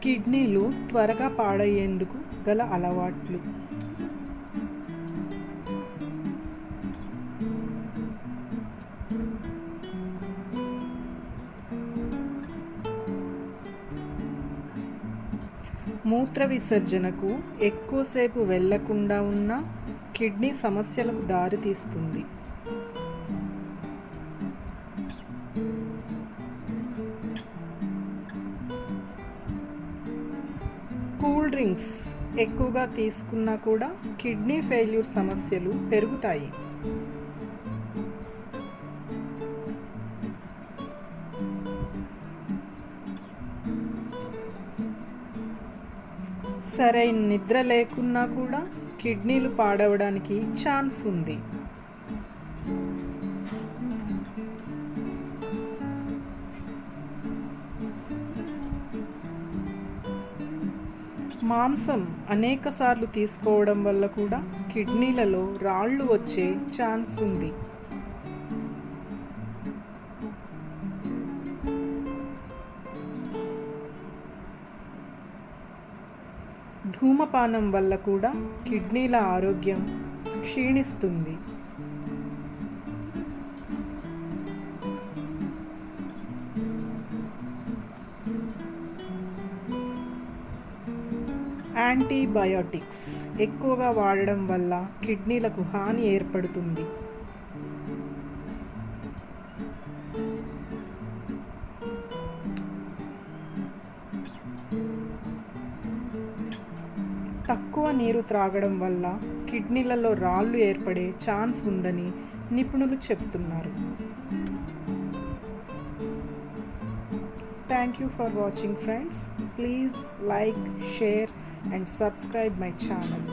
కిడ్నీలు త్వరగా పాడయ్యేందుకు గల అలవాట్లు. మూత్ర విసర్జనకు ఎక్కువసేపు వెళ్లకుండా ఉన్న కిడ్నీ సమస్యలకు దారితీస్తుంది. కూల్ డ్రింక్స్ ఎక్కువగా తీసుకున్నా కూడా కిడ్నీ ఫెయిల్యూర్ సమస్యలు పెరుగుతాయి. సరైన నిద్ర లేకున్నా కూడా కిడ్నీలు పాడవడానికి ఛాన్స్ ఉంది. మాంసం అనేకసార్లు తీసుకోవడం వల్ల కూడా కిడ్నీలలో రాళ్ళు వచ్చే ఛాన్స్ ఉంది. ధూమపానం వల్ల కూడా కిడ్నీల ఆరోగ్యం క్షీణిస్తుంది. యాంటీబయాటిక్స్ ఎక్కువగా వాడడం వల్ల కిడ్నీలకు హాని ఏర్పడుతుంది. తక్కువ నీరు త్రాగడం వల్ల కిడ్నీలలో రాళ్ళు ఏర్పడే ఛాన్స్ ఉందని నిపుణులు చెబుతున్నారు. Thank you for watching, friends. Please like, share and subscribe my channel.